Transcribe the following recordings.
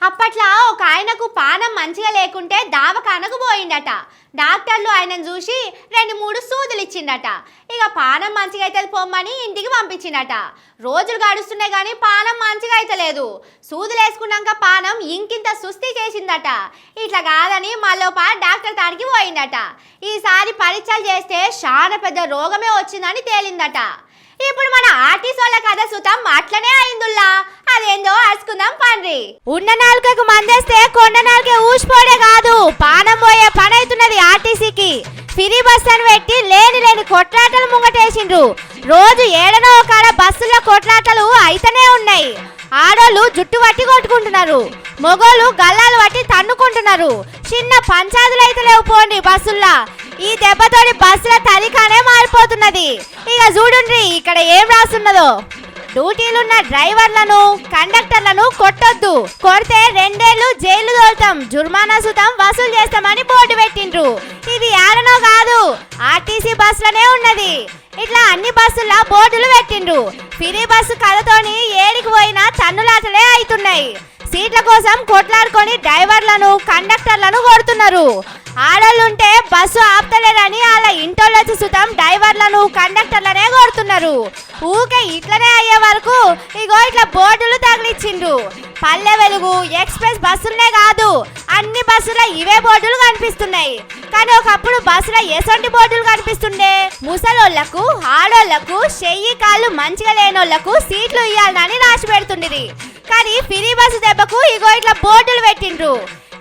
అప్పట్లో ఒక ఆయనకు పానం మంచిగా లేకుంటే దావఖానకు పోయిండట. డాక్టర్లు ఆయనను చూసి 2-3 సూదులు ఇచ్చిండట. ఇక పానం మంచిగా అయితే పొమ్మని ఇంటికి పంపించిండట. రోజులు గడుస్తున్నాయి కానీ పానం మంచిగా అయితే లేదు. సూదులు వేసుకున్నాక పానం ఇంకింత సుస్థి చేసిందట. ఇట్లా కాదని మళ్ళోప డాక్టర్ తాడికి పోయిండట. ఈసారి పరీక్షలు చేస్తే చాలా పెద్ద రోగమే వచ్చిందని తేలిందట. ఇప్పుడు మన ఆర్టీసోల కథ సుతం అట్లనే అయిందుల్లా. అదేందో అరుచుకుందాం పండ్రి. ఉన్న నాలుకకు మందేస్తే కొండ నాలుకే ఊసిపోడే కాదు, పానం పోయే పని అవుతున్నది ఆర్టీసీకి. ఫ్రీ బస్ అని పెట్టి లేని కొట్లాటలు ముంగటేసిండ్రు. రోజు ఏడనో కాడ బస్సుల్లో కొట్లాటలు అయితేనే ఉన్నాయి. ఆడోళ్ళు జుట్టు పట్టి కొట్టుకుంటున్నారు, మొగోళ్ళు గల్లాలు పట్టి తన్నుకుంటున్నారు. చిన్న పంచాదులు అయితే లేవు పోండి బస్సుల్లా. ఈ దెబ్బతోటి బస్సుల తలికానే మారిపోతున్నది. ఇక చూడుండ్రి ఇక్కడ ఏం రాస్తున్నదో. డ్యూటీలున్న డ్రైవర్లను కండక్టర్లను కొట్టొద్దు, కొడితే 2 ఏళ్లు జైలు తోలుతాం, జుర్మానా సుతం వసూలు చేస్తామని బోర్డు పెట్టిండ్రు. ఇది ఏడనో కాదు, ఆర్టీసీ బస్సులనే ఉన్నది. ఇట్లా అన్ని బస్సుల్లో బోర్డులు పెట్టిండ్రు. ఫ్రీ బస్సు కథతోని ఏడికి పోయినా తన్నులాటలే అవుతున్నాయి. సీట్ల కోసం కొట్లాడుకొని డ్రైవర్లను కండక్టర్లను కొడుతున్నారు. ఆడోళ్ళుంటే బస్సు ఆపుతలేరని వాళ్ళ ఇంటోళ్ళొచ్చి సుతం డ్రైవర్లను కండక్టర్లనే కొడుతున్నారు. ఊకే ఇట్లనే అయ్యే వరకు ఇగో ఇట్లా బోర్డులు తగిలిచ్చిండ్రు. పల్లె వెలుగు ఎక్స్ప్రెస్ బస్సులనే కాదు అన్ని బస్సులో ఇవే బోర్డులు కనిపిస్తున్నాయి. కానీ ఒకప్పుడు బస్సులో ఎసొంటి బోర్డులు కనిపిస్తుండే. ముసలోళ్లకు ఆడోళ్లకు చెయ్యి కాళ్ళు మంచిగా లేనోళ్లకు సీట్లు ఇయ్యాలని రాసి పెడుతుండేది. కానీ ఫ్రీ బస్సు దెబ్బకు ఇగో ఇట్లా బోర్డులు పెట్టిండ్రు.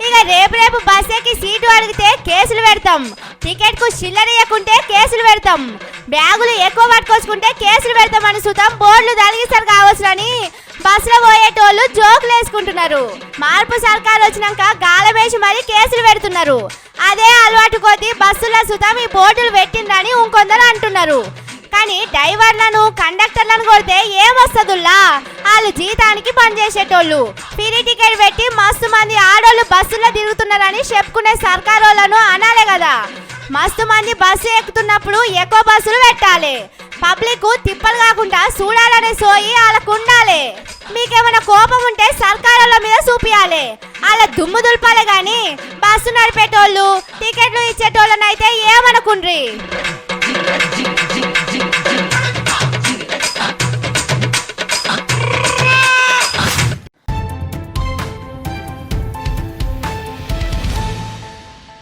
ఇక రేపు బస్ ఎక్కి సీటు అడిగితే కేసులు పెడతాం, టికెట్ కు చిల్లర ఇవ్వకుంటే కేసులు పెడతాం, బ్యాగులు ఎక్కువ పట్టుకొచ్చుకుంటే కేసులు పెడతామని సుతం బోర్డులు తలిగిస్తారు కావచ్చునని బస్సులో పోయేటోళ్ళు జోకులు వేసుకుంటున్నారు. మార్పు సర్కారు వచ్చినాక గాలమేసి మరీ కేసులు పెడుతున్నారు. అదే అలవాటు కొద్దీ బస్సుల సుతం ఈ బోర్డులు పెట్టిందని ఇంకొందరు అంటున్నారు. కానీ డ్రైవర్లను కండక్టర్లను కొడితే ఏమొస్తుందిలా? వాళ్ళు జీతానికి పనిచేసేటోళ్ళు. ఫ్రీ టికెట్ పెట్టి మస్తు మంది ఆడోళ్ళు బస్సులో తిరుగుతున్నారని చెప్పుకునే సర్కారోళ్ళను అనాలే కదా. మస్తు మంది బస్సు ఎక్కుతున్నప్పుడు ఎక్కువ బస్సులు పెట్టాలి. పబ్లిక్ తిప్పలు కాకుండా చూడాలనే సోయి వాళ్ళకు ఉండాలి. మీకేమైనా కోపం ఉంటే సర్కారోళ్ళ మీద చూపియాలి, వాళ్ళ దుమ్ము దుల్పాలే గాని బస్సు నడిపేటోళ్ళు టికెట్లు ఇచ్చేటోళ్ళనైతే ఏమనుకుండ్రి.